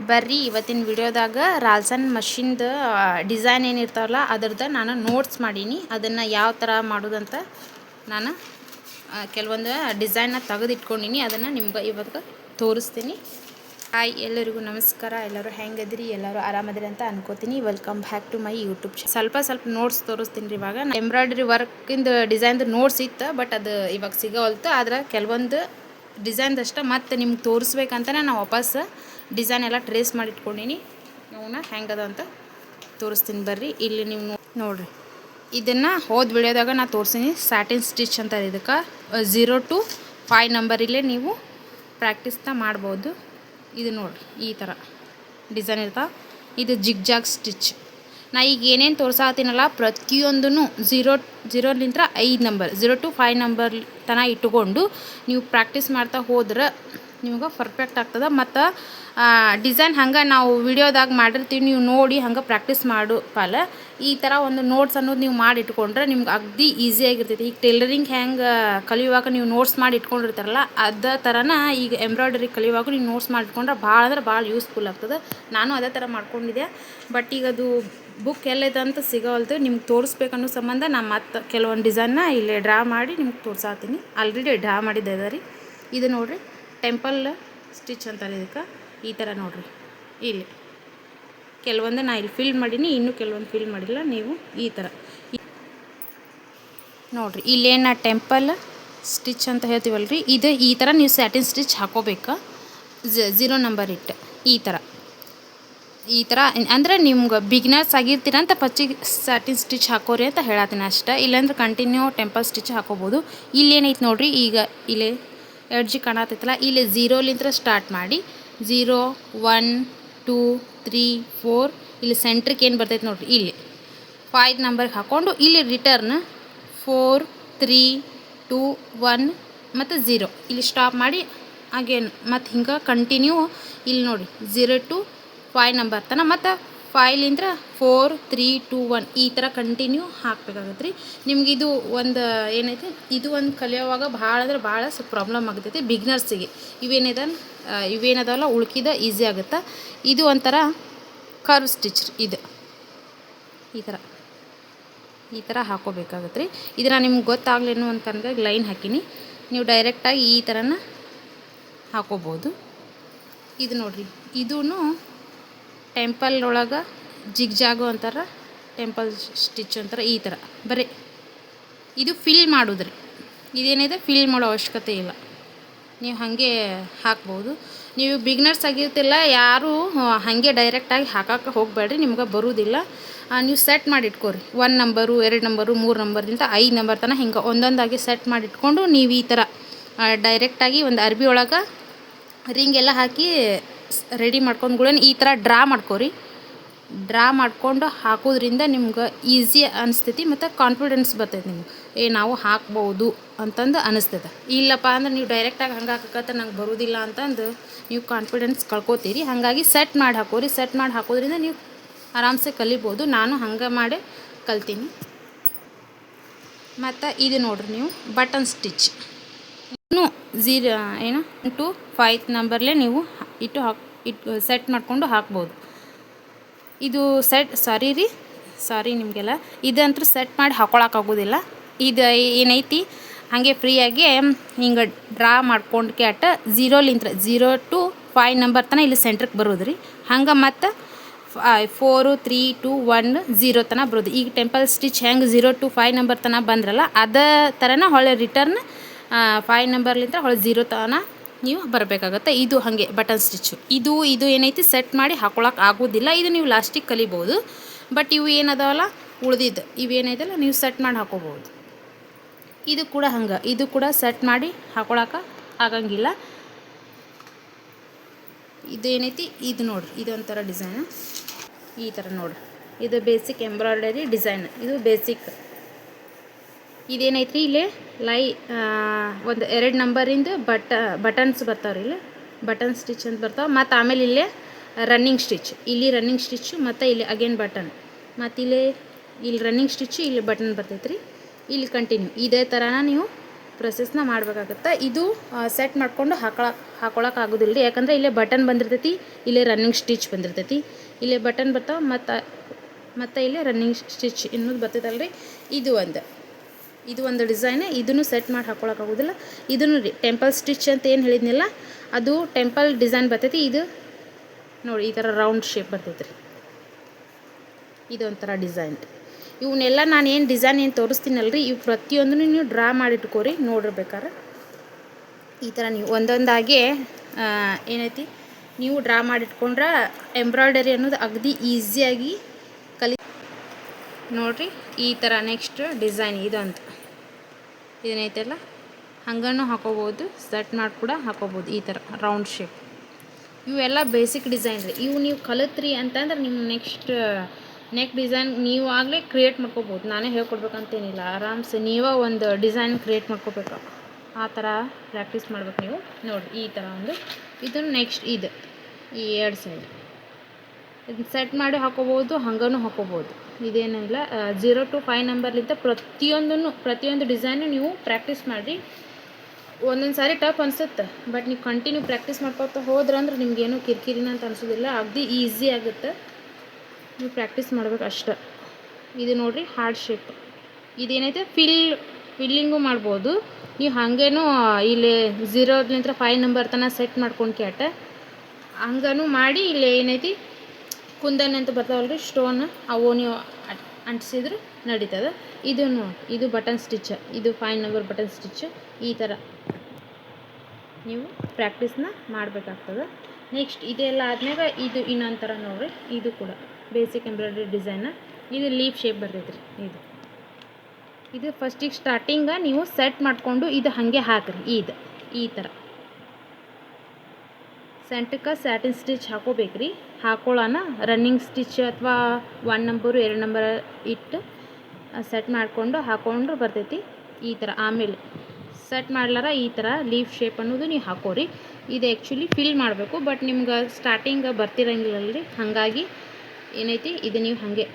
ಬರ್ರಿ ಇವತ್ತಿನ ವಿಡಿಯೋದಾಗ ರಾಲ್ಸನ್ ಮಷಿನ್ದು ಡಿಸೈನ್ ಏನಿರ್ತಾವಲ್ಲ ಅದ್ರದ್ದು ನಾನು ನೋಟ್ಸ್ ಮಾಡೀನಿ. ಅದನ್ನು ಯಾವ ಥರ ಮಾಡೋದಂತ ನಾನು ಕೆಲವೊಂದು ಡಿಸೈನ್ನ ತೆಗೆದಿಟ್ಕೊಂಡೀನಿ. ಅದನ್ನು ನಿಮ್ಗೆ ಇವತ್ತು ತೋರಿಸ್ತೀನಿ. ಹಾಯ್, ಎಲ್ಲರಿಗೂ ನಮಸ್ಕಾರ. ಎಲ್ಲರೂ ಹೆಂಗದಿರಿ? ಎಲ್ಲರೂ ಆರಾಮದಿರಿ ಅಂತ ಅನ್ಕೋತೀನಿ. Welcome back to my YouTube channel. ಸ್ವಲ್ಪ ನೋಟ್ಸ್ ತೋರಿಸ್ತೀನಿ ರೀ. ಇವಾಗ ಎಂಬ್ರಾಯ್ಡ್ರಿ ವರ್ಕಿಂದು ಡಿಸೈನ್ದು ನೋಟ್ಸ್ ಇತ್ತು, ಬಟ್ ಅದು ಇವಾಗ ಸಿಗೋವಲ್ತು. ಆದ್ರೆ ಕೆಲವೊಂದು ಡಿಸೈನ್ದಷ್ಟು ಮತ್ತೆ ನಿಮ್ಗೆ ತೋರಿಸ್ಬೇಕಂತಲೇ ನಾನು ವಾಪಸ್ ಡಿಸೈನ್ ಎಲ್ಲ ಟ್ರೇಸ್ ಮಾಡಿ ಇಟ್ಕೊಂಡೀನಿ. ಅವನ್ನ ಹೆಂಗದ ಅಂತ ತೋರಿಸ್ತೀನಿ ಬರ್ರಿ. ಇಲ್ಲಿ ನೀವು ನೋಡಿರಿ, ಇದನ್ನು ಹೋದ ವಿಡಿಯೋದಾಗ ನಾನು ತೋರಿಸ್ತೀನಿ. ಸ್ಯಾಟಿನ್ ಸ್ಟಿಚ್ ಅಂತ ಇದಕ್ಕೆ 0 to 5 ನಂಬರಲ್ಲೇ ನೀವು ಪ್ರಾಕ್ಟೀಸ್ನ ಮಾಡ್ಬೋದು. ಇದು ನೋಡಿರಿ, ಈ ಥರ ಡಿಸೈನ್ ಇರ್ತಾವೆ. ಇದು ಜಿಗ್ಜಾಗ್ ಸ್ಟಿಚ್. ನಾ ಈಗ ಏನೇನು ತೋರ್ಸಾತೀನಲ್ಲ ಪ್ರತಿಯೊಂದೂ 0 5 ನಂಬರ್ 0 to 5 ನಂಬರ್ ತನಕ ಇಟ್ಟುಕೊಂಡು ನೀವು ಪ್ರಾಕ್ಟೀಸ್ ಮಾಡ್ತಾ ಹೋದ್ರೆ ನಿಮ್ಗೆ ಪರ್ಫೆಕ್ಟ್ ಆಗ್ತದೆ. ಮತ್ತು ಡಿಸೈನ್ ಹಂಗೆ ನಾವು ವಿಡಿಯೋದಾಗ ಮಾಡಿರ್ತೀವಿ, ನೀವು ನೋಡಿ ಹಂಗೆ ಪ್ರಾಕ್ಟೀಸ್ ಮಾಡು ಪಾಲ. ಈ ಥರ ಒಂದು ನೋಟ್ಸ್ ಅನ್ನೋದು ನೀವು ಮಾಡಿ ಇಟ್ಕೊಂಡ್ರೆ ನಿಮ್ಗೆ ಅಗದಿ ಈಸಿಯಾಗಿರ್ತೈತಿ. ಈಗ ಟೈಲರಿಂಗ್ ಹೆಂಗೆ ಕಲಿಯುವಾಗ ನೀವು ನೋಟ್ಸ್ ಮಾಡಿ ಇಟ್ಕೊಂಡಿರ್ತಾರಲ್ಲ ಅದೇ ಥರನ ಈಗ ಎಂಬ್ರಾಯ್ಡರಿ ಕಲಿಯುವಾಗ ನೀವು ನೋಟ್ಸ್ ಮಾಡಿ ಇಟ್ಕೊಂಡ್ರೆ ಭಾಳ ಅಂದ್ರೆ ಭಾಳ ಯೂಸ್ಫುಲ್ ಆಗ್ತದೆ. ನಾನು ಅದೇ ಥರ ಮಾಡ್ಕೊಂಡಿದ್ದೆ, ಬಟ್ ಈಗ ಅದು ಬುಕ್ ಎಲ್ಲೈತೆ ಅಂತ ಸಿಗೋವಲ್ದು. ನಿಮ್ಗೆ ತೋರಿಸ್ಬೇಕನ್ನೋ ಸಂಬಂಧ ನಾನು ಮತ್ತೆ ಕೆಲವೊಂದು ಡಿಸೈನ್ನ ಇಲ್ಲೇ ಡ್ರಾ ಮಾಡಿ ನಿಮ್ಗೆ ತೋರ್ಸಾತೀನಿ. ಆಲ್ರೆಡಿ ಡ್ರಾ ಮಾಡಿದ್ದೆ ರೀ. ಇದು ನೋಡಿರಿ, ಟೆಂಪಲ್ ಸ್ಟಿಚ್ ಅಂತಾರೆ ಇದಕ್ಕೆ. ಈ ಥರ ನೋಡಿರಿ, ಇಲ್ಲಿ ಕೆಲವೊಂದು ನಾನು ಇಲ್ಲಿ ಫಿಲ್ ಮಾಡೀನಿ, ಇನ್ನೂ ಕೆಲವೊಂದು ಫಿಲ್ ಮಾಡಿಲ್ಲ. ನೀವು ಈ ಥರ ನೋಡಿರಿ, ಇಲ್ಲೇನು ಟೆಂಪಲ್ ಸ್ಟಿಚ್ ಅಂತ ಹೇಳ್ತೀವಲ್ಲ ರೀ, ಇದು ಈ ಥರ ನೀವು ಸ್ಯಾಟಿನ್ ಸ್ಟಿಚ್ ಹಾಕೋಬೇಕಾ 0 ನಂಬರ್ ಇಟ್ಟು. ಈ ಥರ ಅಂದರೆ ನಿಮ್ಗೆ ಬಿಗಿನರ್ಸ್ ಆಗಿರ್ತೀರ ಅಂತ ಫಸ್ಟಿಗೆ ಸ್ಯಾಟಿನ್ ಸ್ಟಿಚ್ ಹಾಕೋರಿ ಅಂತ ಹೇಳತ್ತೀನಿ ಅಷ್ಟೇ. ಇಲ್ಲಾಂದ್ರೆ ಕಂಟಿನ್ಯೂ ಟೆಂಪಲ್ ಸ್ಟಿಚ್ ಹಾಕೋಬೋದು. ಇಲ್ಲೇನೈತೆ ನೋಡಿರಿ, ಈಗ ಇಲ್ಲೇ ಎಡ್ಜಿ ಕಾಣತ್ತೈತಲ್ಲ, ಇಲ್ಲಿ 0 ಸ್ಟಾರ್ಟ್ ಮಾಡಿ 0 1 2 3 4 ಇಲ್ಲಿ ಸೆಂಟ್ರಿಗೆ ಏನು ಬರ್ತೈತೆ ನೋಡಿರಿ, ಇಲ್ಲಿ 5 ನಂಬರ್ಗೆ ಹಾಕ್ಕೊಂಡು ಇಲ್ಲಿ ರಿಟರ್ನ್ 4 3 2 1 ಮತ್ತು 0 ಇಲ್ಲಿ ಸ್ಟಾಪ್ ಮಾಡಿ ಅಗೇನ್ ಮತ್ತು ಹಿಂಗೆ ಕಂಟಿನ್ಯೂ ಇಲ್ಲಿ ನೋಡಿ 0 to 5 ನಂಬರ್ ತನಕ ಮತ್ತು 5 4 3 2 1 ಈ ಥರ ಕಂಟಿನ್ಯೂ ಹಾಕ್ಬೇಕಾಗತ್ತೆ ರೀ. ನಿಮ್ಗೆ ಇದು ಒಂದು ಏನೈತೆ, ಇದು ಒಂದು ಕಲಿಯೋವಾಗ ಭಾಳ ಅಂದ್ರೆ ಭಾಳ ಸ್ವಲ್ಪ ಪ್ರಾಬ್ಲಮ್ ಆಗ್ತೈತಿ ಬಿಗ್ನರ್ಸಿಗೆ. ಇವೇನದಲ್ಲ ಉಳ್ಕಿದ ಈಸಿ ಆಗುತ್ತೆ. ಇದು ಒಂಥರ ಕರ್ವ್ ಸ್ಟಿಚ್. ಇದು ಈ ಥರ ಹಾಕೋಬೇಕಾಗತ್ತೆ ರೀ. ಇದನ್ನು ನಿಮ್ಗೆ ಗೊತ್ತಾಗ್ಲೇನು ಅಂತ ಅನ್ಗಾಗಿ ಲೈನ್ ಹಾಕೀನಿ. ನೀವು ಡೈರೆಕ್ಟಾಗಿ ಈ ಥರನ ಹಾಕೋಬೋದು. ಇದು ನೋಡಿರಿ, ಇದೂ ಟೆಂಪಲ್ ಒಳಗೆ ಜಿಗ್ಜಾಗು ಅಂತಾರೆ, ಟೆಂಪಲ್ ಸ್ಟಿಚ್ ಅಂತಾರೆ. ಈ ಥರ ಬರೀ ಇದು ಫಿಲ್ ಮಾಡೋದ್ರಿ. ಇದೇನಿದೆ ಫಿಲ್ ಮಾಡೋ ಅವಶ್ಯಕತೆ ಇಲ್ಲ, ನೀವು ಹಾಗೆ ಹಾಕ್ಬೋದು. ನೀವು ಬಿಗ್ನರ್ಸ್ ಆಗಿರ್ತಿಲ್ಲ, ಯಾರೂ ಹಾಗೆ ಡೈರೆಕ್ಟಾಗಿ ಹಾಕಕ್ಕೆ ಹೋಗಬೇಡ್ರಿ, ನಿಮ್ಗೆ ಬರೋದಿಲ್ಲ. ನೀವು ಸೆಟ್ ಮಾಡಿ ಇಟ್ಕೊರಿ. 1 ನಂಬರು 2 ನಂಬರು 3 ನಂಬರ್ದಿಂದ 5 ನಂಬರ್ ತನಕ ಹಿಂಗೆ ಒಂದೊಂದಾಗಿ ಸೆಟ್ ಮಾಡಿ ಇಟ್ಕೊಂಡು ನೀವು ಈ ಥರ ಡೈರೆಕ್ಟಾಗಿ ಒಂದು ಅರ್ಬಿ ಒಳಗೆ ರಿಂಗ್ ಎಲ್ಲ ಹಾಕಿ ರೆಡಿ ಮಾಡ್ಕೊಂಡು ಕೂಡ ಈ ಥರ ಡ್ರಾ ಮಾಡ್ಕೊರಿ. ಡ್ರಾ ಮಾಡ್ಕೊಂಡು ಹಾಕೋದ್ರಿಂದ ನಿಮ್ಗೆ ಈಸಿ ಅನಿಸ್ತೈತಿ ಮತ್ತು ಕಾನ್ಫಿಡೆನ್ಸ್ ಬರ್ತೈತೆ ನಿಮ್ಗೆ. ನಾವು ಹಾಕ್ಬೋದು ಅಂತಂದು ಅನಿಸ್ತದೆ. ಇಲ್ಲಪ್ಪ ಅಂದ್ರೆ ನೀವು ಡೈರೆಕ್ಟಾಗಿ ಹಂಗೆ ಹಾಕಕ್ಕೆ ನಂಗೆ ಬರೋದಿಲ್ಲ ಅಂತಂದು ನೀವು ಕಾನ್ಫಿಡೆನ್ಸ್ ಕಳ್ಕೊತೀರಿ. ಹಾಗಾಗಿ ಸೆಟ್ ಮಾಡಿ ಹಾಕೋರಿ. ಸೆಟ್ ಮಾಡಿ ಹಾಕೋದ್ರಿಂದ ನೀವು ಆರಾಮ್ಸೆ ಕಲಿಬೋದು. ನಾನು ಹಂಗೆ ಮಾಡಿ ಕಲ್ತೀನಿ. ಮತ್ತು ಇದು ನೋಡಿರಿ, ನೀವು ಬಟನ್ ಸ್ಟಿಚ್ ಇನ್ನೂ 0 to 5 ನಂಬರ್ಲೇ ನೀವು ಇಟ್ಟು ಸೆಟ್ ಮಾಡಿಕೊಂಡು ಹಾಕ್ಬೋದು. ಇದು ಸಾರಿ ನಿಮಗೆಲ್ಲ ಇದಂತೂ ಸೆಟ್ ಮಾಡಿ ಹಾಕೊಳಕ್ಕಾಗೋದಿಲ್ಲ. ಇದು ಏನೈತಿ ಹಾಗೆ ಫ್ರೀಯಾಗಿ ಹಿಂಗೆ ಡ್ರಾ ಮಾಡ್ಕೊಂಡು ಕ್ಯಾಟ 0 to 5 ನಂಬರ್ ತನಕ ಇಲ್ಲಿ ಸೆಂಟ್ರಿಗೆ ಬರೋದು ರೀ. ಹಂಗೆ ಮತ್ತು 4 3 2 1 0 ತನಕ ಬರೋದು. ಈಗ ಟೆಂಪಲ್ ಸ್ಟಿಚ್ ಹೆಂಗೆ 0 to 5 ನಂಬರ್ ತನಕ ಬಂದ್ರಲ್ಲ ಅದೇ ಥರನ ಹೊಳೆ ರಿಟರ್ನ್ 5 ನಂಬರ್ಲಿಂದ ಹೊಳೆ 0 ತನಕ ನೀವು ಬರಬೇಕಾಗತ್ತೆ. ಇದು ಹಾಗೆ ಬಟನ್ ಸ್ಟಿಚ್ಚು. ಇದು ಏನೈತಿ ಸೆಟ್ ಮಾಡಿ ಹಾಕೊಳಕ್ಕೆ ಆಗೋದಿಲ್ಲ. ಇದು ನೀವು ಲಾಸ್ಟಿಗೆ ಕಲಿಬೋದು. ಬಟ್ ಇವು ಏನದಾವಲ್ಲ ಉಳ್ದಿದ್ದು ಇವೇನೈತಲ್ಲ ನೀವು ಸೆಟ್ ಮಾಡಿ ಹಾಕೋಬೋದು. ಇದು ಕೂಡ ಹಂಗೆ, ಇದು ಕೂಡ ಸೆಟ್ ಮಾಡಿ ಹಾಕೊಳಕ್ಕೆ ಆಗಂಗಿಲ್ಲ. ಇದು ಏನೈತಿ, ಇದು ನೋಡಿರಿ, ಇದೊಂಥರ ಡಿಸೈನ್. ಈ ಥರ ನೋಡಿರಿ, ಇದು ಬೇಸಿಕ್ ಎಂಬ್ರಾಯ್ಡರಿ ಡಿಸೈನ್. ಇದು ಬೇಸಿಕ್. ಇದೇನೈತ್ರಿ, ಇಲ್ಲಿ ಒಂದು 2 ನಂಬರಿಂದ ಬಟನ್ಸ್ ಬರ್ತಾವ್ರಿ. ಇಲ್ಲಿ ಬಟನ್ ಸ್ಟಿಚ್ ಅಂತ ಬರ್ತಾವೆ. ಮತ್ತು ಆಮೇಲೆ ಇಲ್ಲೇ ರನ್ನಿಂಗ್ ಸ್ಟಿಚ್, ಇಲ್ಲಿ ರನ್ನಿಂಗ್ ಸ್ಟಿಚ್ಚು ಮತ್ತು ಇಲ್ಲಿ ಅಗೇನ್ ಬಟನ್, ಮತ್ತು ಇಲ್ಲಿ ರನ್ನಿಂಗ್ ಸ್ಟಿಚ್ಚು, ಇಲ್ಲಿ ಬಟನ್ ಬರ್ತೈತೆ ರೀ. ಇಲ್ಲಿ ಕಂಟಿನ್ಯೂ ಇದೇ ಥರನ ನೀವು ಪ್ರೊಸೆಸ್ನ ಮಾಡಬೇಕಾಗುತ್ತೆ. ಇದು ಸೆಟ್ ಮಾಡಿಕೊಂಡು ಹಾಕೊಳಕ್ಕೆ ಆಗೋದಿಲ್ಲ ರೀ, ಯಾಕಂದರೆ ಇಲ್ಲೇ ಬಟನ್ ಬಂದಿರ್ತೈತಿ, ಇಲ್ಲೇ ರನ್ನಿಂಗ್ ಸ್ಟಿಚ್ ಬಂದಿರ್ತೈತಿ, ಇಲ್ಲೇ ಬಟನ್ ಬರ್ತಾವೆ, ಮತ್ತು ಇಲ್ಲೇ ರನ್ನಿಂಗ್ ಸ್ಟಿಚ್ ಇನ್ನೊಂದು ಬರ್ತೈತಲ್ಲ ರೀ. ಇದು ಒಂದು ಡಿಸೈನ್. ಇದನ್ನು ಸೆಟ್ ಮಾಡಿ ಹಾಕೊಳಕ್ಕಾಗೋದಿಲ್ಲ. ಇದನ್ನು ರೀ ಟೆಂಪಲ್ ಸ್ಟಿಚ್ ಅಂತ ಏನು ಹೇಳಿದ್ನಿಲ್ಲ, ಅದು ಟೆಂಪಲ್ ಡಿಸೈನ್ ಬರ್ತೈತಿ. ಇದು ನೋಡಿ ಈ ಥರ ರೌಂಡ್ ಶೇಪ್ ಬರ್ತೈತೆ ರೀ, ಇದೊಂಥರ ಡಿಸೈನ್. ಇವನ್ನೆಲ್ಲ ನಾನು ಏನು ಡಿಸೈನ್ ಏನು ತೋರಿಸ್ತೀನಲ್ರಿ, ಇವು ಪ್ರತಿಯೊಂದನ್ನು ನೀವು ಡ್ರಾ ಮಾಡಿಟ್ಕೋರಿ ನೋಡಿರ್ಬೇಕಾರೆ. ಈ ಥರ ನೀವು ಒಂದೊಂದಾಗಿ ಏನೈತಿ ನೀವು ಡ್ರಾ ಮಾಡಿಟ್ಕೊಂಡ್ರೆ ಎಂಬ್ರಾಯ್ಡರಿ ಅನ್ನೋದು ಅಗದಿ ಈಸಿಯಾಗಿ ನೋಡಿರಿ. ಈ ಥರ ನೆಕ್ಸ್ಟ್ ಡಿಸೈನ್ ಇದನ್ನೈತಲ್ಲ ಹಂಗನೂ ಹಾಕೋಬೋದು, ಸೆಟ್ ಮಾಡಿ ಕೂಡ ಹಾಕೋಬೋದು. ಈ ಥರ ರೌಂಡ್ ಶೇಪ್ ಇವೆಲ್ಲ ಬೇಸಿಕ್ ಡಿಸೈನ್ ರೀ. ಇವು ನೀವು ಕಲಿತ್ರಿ ಅಂತಂದ್ರೆ ನಿಮ್ಮ ನೆಕ್ಸ್ಟ್ ಡಿಸೈನ್ ನೀವು ಆಗಲೇ ಕ್ರಿಯೇಟ್ ಮಾಡ್ಕೋಬೋದು. ನಾನೇ ಹೇಳ್ಕೊಡ್ಬೇಕಂತೇನಿಲ್ಲ, ಆರಾಮ್ಸೆ ನೀವೇ ಒಂದು ಡಿಸೈನ್ ಕ್ರಿಯೇಟ್ ಮಾಡ್ಕೋಬೇಕು. ಆ ಥರ ಪ್ರಾಕ್ಟೀಸ್ ಮಾಡ್ಬೇಕು ನೀವು. ನೋಡಿರಿ ಈ ಥರ ಇದನ್ನು ನೆಕ್ಸ್ಟ್ ಈ 2 ಸೈಡ್ ಇದನ್ನ ಸೆಟ್ ಮಾಡಿ ಹಾಕೋಬೋದು, ಹಂಗನೂ ಹಾಕೋಬೋದು. ಇದೇನಿಲ್ಲ 0 to 5 ನಂಬರ್ಲಿಂದ ಪ್ರತಿಯೊಂದು ಡಿಸೈನು ನೀವು ಪ್ರಾಕ್ಟೀಸ್ ಮಾಡಿರಿ. ಒಂದೊಂದು ಸಾರಿ ಟಫ್ ಅನಿಸುತ್ತೆ, ಬಟ್ ನೀವು ಕಂಟಿನ್ಯೂ ಪ್ರಾಕ್ಟೀಸ್ ಮಾಡ್ಕೊತಾ ಹೋದ್ರಂದ್ರೆ ನಿಮಗೇನು ಕಿರಿಕಿರಿನ ಅಂತ ಅನಿಸೋದಿಲ್ಲ, ಅಗದಿ ಈಸಿ ಆಗುತ್ತೆ. ನೀವು ಪ್ರಾಕ್ಟೀಸ್ ಮಾಡ್ಬೇಕು ಅಷ್ಟೆ. ಇದು ನೋಡಿರಿ ಹಾರ್ಡ್ ಶೇಪ್. ಇದೇನೈತೆ ಫಿಲ್ಲಿಂಗು ಮಾಡ್ಬೋದು ನೀವು. ಹಾಗೇನೂ ಇಲ್ಲಿ 0 to 5 ನಂಬರ್ ತನಕ ಸೆಟ್ ಮಾಡ್ಕೊಂಡು ಕ್ಯಾಟ ಹಂಗನೂ ಮಾಡಿ. ಇಲ್ಲಿ ಏನೈತಿ ಕುಂದನ್ ಅಂತ ಬರ್ತಾವಲ್ರಿ ಸ್ಟೋನ್, ಅವು ನೀವು ಅಂಟಿಸಿದ್ರು ನಡೀತದೆ. ಇದು ಬಟನ್ ಸ್ಟಿಚ್, ಇದು 5 ನಂಬರ್ ಬಟನ್ ಸ್ಟಿಚ್. ಈ ಥರ ನೀವು ಪ್ರಾಕ್ಟೀಸ್ನ ಮಾಡಬೇಕಾಗ್ತದೆ. ನೆಕ್ಸ್ಟ್ ಇದೆಲ್ಲ ಆದ್ಮೇಲೆ ಇದು ಇನ್ನೊಂದು ಥರ ನೋಡಿರಿ. ಇದು ಕೂಡ ಬೇಸಿಕ್ ಎಂಬ್ರಾಯ್ಡ್ರಿ ಡಿಸೈನ. ಇದು ಲೀಫ್ ಶೇಪ್ ಬರ್ತೈತೆ ರೀ. ಇದು ಫಸ್ಟಿಗೆ ಸ್ಟಾರ್ಟಿಂಗ ನೀವು ಸೆಟ್ ಮಾಡಿಕೊಂಡು ಇದು ಹಾಗೆ ಹಾಕಿರಿ. ಈ ಥರ ಸೆಂಟಕ್ಕೆ ಸ್ಯಾಟಿನ್ ಸ್ಟಿಚ್ ಹಾಕೋಬೇಕ್ರಿ. ಹಾಕೊಳ್ಳೋಣ ರನ್ನಿಂಗ್ ಸ್ಟಿಚ್ ಅಥವಾ 1 ನಂಬರು 2 ನಂಬರ್ ಇಟ್ಟು ಸೆಟ್ ಮಾಡಿಕೊಂಡು ಹಾಕ್ಕೊಂಡು ಬರ್ತೈತಿ ಈ ಥರ. ಆಮೇಲೆ ಸೆಟ್ ಮಾಡ್ಲಾರ ಈ ಥರ ಲೀಫ್ ಶೇಪ್ ಅನ್ನೋದು ನೀವು ಹಾಕೋರಿ. ಇದು ಆ್ಯಕ್ಚುಲಿ ಫಿಲ್ ಮಾಡಬೇಕು, ಬಟ್ ನಿಮ್ಗೆ ಸ್ಟಾರ್ಟಿಂಗ್ ಬರ್ತಿರಂಗಿಲ್ಲಲ್ರಿ, ಹಾಗಾಗಿ ಏನೈತಿ ಇದು ನೀವು ಹಾಗೆ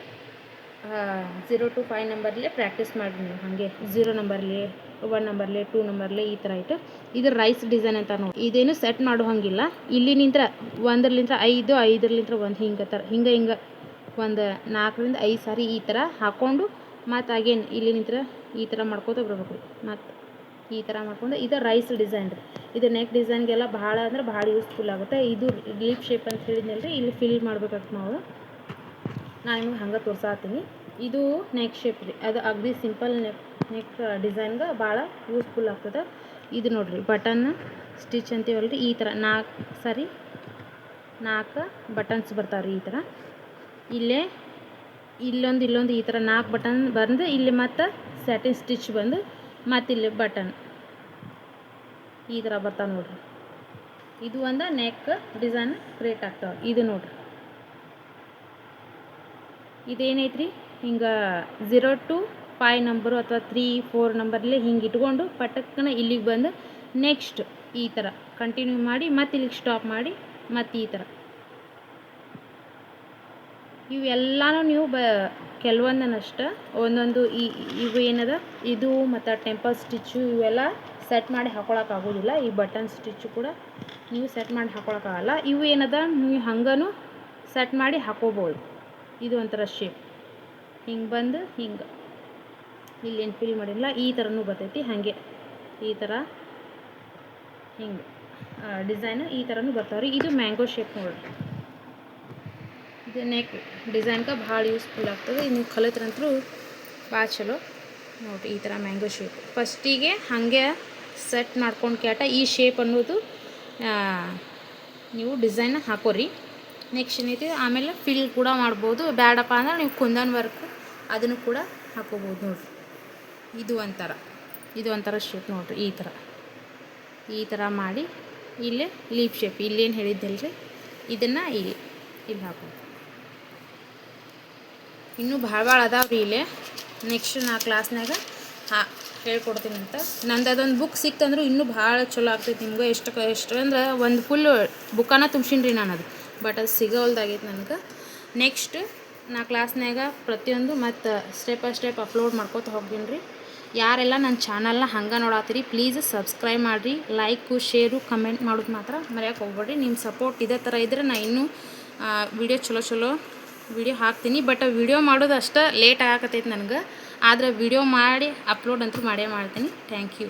0 to 5 ನಂಬರ್ಲೇ ಪ್ರಾಕ್ಟೀಸ್ ಮಾಡಿರಿ. ನೀವು ಹಾಗೆ 0 ನಂಬರ್ಲಿ 1 ನಂಬರ್ಲಿ 2 ನಂಬರ್ಲಿ ಈ ಥರ ಇಟ್ಟು. ಇದು ರೈಸ್ ಡಿಸೈನ್ ಅಂತ ನೋಡಿ. ಇದೇನು ಸೆಟ್ ಮಾಡೋ ಹಂಗಿಲ್ಲ. ಇಲ್ಲಿನಿಂದ 1ರಿಂದ 5, 5ರಿಂದ 1 ಹಿಂಗೆ ಒಂದು 4 ರಿಂದ 5 ಸಾರಿ ಈ ಥರ ಹಾಕ್ಕೊಂಡು ಮತ್ತು ಅಗೇನ್ ಇಲ್ಲಿನಿಂದ ಈ ಥರ ಮಾಡ್ಕೋತ ಬರ್ಬೇಕು. ಮತ್ತು ಈ ಥರ ಮಾಡ್ಕೊಂಡು ಇದು ರೈಸ್ ಡಿಸೈನ್ ರೀ. ಇದು ನೆಕ್ ಡಿಸೈನ್ಗೆಲ್ಲ ಭಾಳ ಅಂದ್ರೆ ಭಾಳ ಯೂಸ್ಫುಲ್ ಆಗುತ್ತೆ. ಇದು ಲೀಫ್ ಶೇಪ್ ಅಂತ ಹೇಳಿದ್ನಲ್ರಿ, ಇಲ್ಲಿ ಫಿಲ್ ಮಾಡ್ಬೇಕಾಗ್ತದೆ ನಾವು. ನಾನು ನಿಮ್ಗೆ ಹಂಗೆ ತೋರ್ಸಾತೀನಿ. ಇದು ನೆಕ್ ಶೇಪ್ ರೀ. ಅದು ಅಗದಿ ಸಿಂಪಲ್ ನೆಕ್ ಡಿಸೈನ್ಗೆ ಭಾಳ ಯೂಸ್ಫುಲ್ ಆಗ್ತದೆ. ಇದು ನೋಡಿರಿ ಬಟನ್ ಸ್ಟಿಚ್ ಅಂತೀವಲ್ರಿ, ಈ ಥರ 4 ಬಟನ್ಸ್ ಬರ್ತಾವ್ರಿ. ಈ ಥರ ಇಲ್ಲೊಂದು ಈ ಥರ 4 ಬಟನ್ ಬಂದು ಇಲ್ಲಿ ಮತ್ತು ಸ್ಯಾಟಿನ್ ಸ್ಟಿಚ್ ಬಂದು ಮತ್ತು ಇಲ್ಲಿ ಬಟನ್ ಈ ಥರ ಬರ್ತಾವೆ ನೋಡಿರಿ. ಇದು ಒಂದು ನೆಕ್ ಡಿಸೈನ್ ಕ್ರಿಯೇಟ್ ಆಗ್ತಾವೆ. ಇದು ನೋಡಿರಿ, ಇದೇನೈತ್ರಿ ಹಿಂಗೆ 0 to 5 ನಂಬರು ಅಥವಾ 3, 4 ನಂಬರ್ಲಿ ಹಿಂಗೆ ಇಟ್ಕೊಂಡು ಪಟಕ್ಕನ ಇಲ್ಲಿಗೆ ಬಂದು ನೆಕ್ಸ್ಟ್ ಈ ಥರ ಕಂಟಿನ್ಯೂ ಮಾಡಿ ಮತ್ತು ಇಲ್ಲಿಗೆ ಸ್ಟಾಪ್ ಮಾಡಿ ಮತ್ತು ಈ ಥರ ಇವೆಲ್ಲನೂ ನೀವು ಕೆಲವೊಂದನ್ನಷ್ಟು ಒಂದೊಂದು ಇವು ಏನದ ಇದು ಮತ್ತು ಟೆಂಪಲ್ ಸ್ಟಿಚ್ಚು ಇವೆಲ್ಲ ಸೆಟ್ ಮಾಡಿ ಹಾಕೊಳಕ್ಕಾಗೋದಿಲ್ಲ. ಈ ಬಟನ್ ಸ್ಟಿಚ್ಚು ಕೂಡ ನೀವು ಸೆಟ್ ಮಾಡಿ ಹಾಕೊಳಕ್ಕಾಗಲ್ಲ. ಇವು ಏನದ ನೀವು ಹಂಗನೂ ಸೆಟ್ ಮಾಡಿ ಹಾಕೋಬೋದು. ಇದು ಒಂಥರ ಶೇಪ್ ಹಿಂಗೆ ಬಂದು ಹಿಂಗೆ ಇಲ್ಲೇನು ಫಿಲ್ ಮಾಡಿಲ್ಲ, ಈ ಥರನೂ ಬರ್ತೈತಿ. ಹಾಗೆ ಈ ಥರ ಹಿಂಗೆ ಡಿಸೈನು ಈ ಥರನೂ ಬರ್ತಾವ್ರಿ. ಇದು ಮ್ಯಾಂಗೋ ಶೇಪ್ ನೋಡಿರಿ. ಇದು ನೆಕ್ ಡಿಸೈನ್ಗೆ ಭಾಳ ಯೂಸ್ಫುಲ್ ಆಗ್ತದೆ. ನೀವು ಕಲಿತ್ರಂತರೂ ಭಾಳ ಚಲೋ ನೋಡಿರಿ. ಈ ಥರ ಮ್ಯಾಂಗೋ ಶೇಪ್ ಫಸ್ಟಿಗೆ ಹಾಗೆ ಸೆಟ್ ಮಾಡ್ಕೊಂಡು ಕ್ಯಾಟ ಈ ಶೇಪ್ ಅನ್ನೋದು ನೀವು ಡಿಸೈನ್ ಹಾಕೋರಿ. ನೆಕ್ಸ್ಟ್ ಏನೈತಿ ಆಮೇಲೆ ಫಿಲ್ ಕೂಡ ಮಾಡ್ಬೋದು. ಬೇಡಪ್ಪ ಅಂದ್ರೆ ನೀವು ಕುಂದನ್ ವರ್ಕ್ ಅದನ್ನು ಕೂಡ ಹಾಕೋಬೋದು ನೋಡಿರಿ. ಇದು ಒಂಥರ ಶೇಪ್ ನೋಡಿರಿ. ಈ ಥರ ಮಾಡಿ ಇಲ್ಲೇ ಲೀಫ್ ಶೇಪ್ ಇಲ್ಲೇನು ಹೇಳಿದ್ದಲ್ರಿ ಇದನ್ನು ಇಲ್ಲಿ ಹಾಕೋದು. ಇನ್ನೂ ಭಾಳ ಅದಾವ್ರಿ ಇಲ್ಲೇ. ನೆಕ್ಸ್ಟ್ ನಾ ಕ್ಲಾಸ್ನಾಗ ಹೇಳ್ಕೊಡ್ತೀನಿ ಅಂತ. ನಂದು ಅದೊಂದು ಬುಕ್ ಸಿಕ್ತಂದ್ರೆ ಇನ್ನೂ ಭಾಳ ಚಲೋ ಆಗ್ತೈತಿ ನಿಮ್ಗೆ. ಎಷ್ಟು ಅಂದ್ರೆ ಒಂದು ಫುಲ್ ಬುಕ್ಕನ ತುಂಬಿಸಿನಿ ರೀ ನಾನು. ಅದು ಬಟ್ ಅದು ಸಿಗೋಲ್ದಾಗೈತೆ ನನಗೆ. ನೆಕ್ಸ್ಟ್ ನಾ ಕ್ಲಾಸ್ನಾಗ ಪ್ರತಿಯೊಂದು ಮತ್ತು ಸ್ಟೆಪ್ ಬೈ ಸ್ಟೆಪ್ ಅಪ್ಲೋಡ್ ಮಾಡ್ಕೋತ ಹೋಗ್ತೀನಿ ರೀ. ಯಾರೆಲ್ಲ ನನ್ನ ಚಾನಲ್ನ ಹಂಗೆ ನೋಡತ್ತೀರಿ ಪ್ಲೀಸ್ ಸಬ್ಸ್ಕ್ರೈಬ್ ಮಾಡಿರಿ, ಲೈಕು ಶೇರು ಕಮೆಂಟ್ ಮಾಡೋದು ಮಾತ್ರ ಮರೆಯೋಕೆ ಹೋಗ್ಬೇಡ್ರಿ. ನಿಮ್ಮ ಸಪೋರ್ಟ್ ಇದೇ ಥರ ಇದ್ದರೆ ನಾನು ಇನ್ನೂ ವಿಡಿಯೋ ಚಲೋ ವಿಡಿಯೋ ಹಾಕ್ತೀನಿ. ಬಟ್ ವಿಡಿಯೋ ಮಾಡೋದು ಅಷ್ಟು ಲೇಟ್ ಆಗಕತ್ತೈತೆ ನನಗೆ, ಆದರೆ ವಿಡಿಯೋ ಮಾಡಿ ಅಪ್ಲೋಡ್ ಅಂತೂ ಮಾಡೇ ಮಾಡ್ತೀನಿ. Thank you.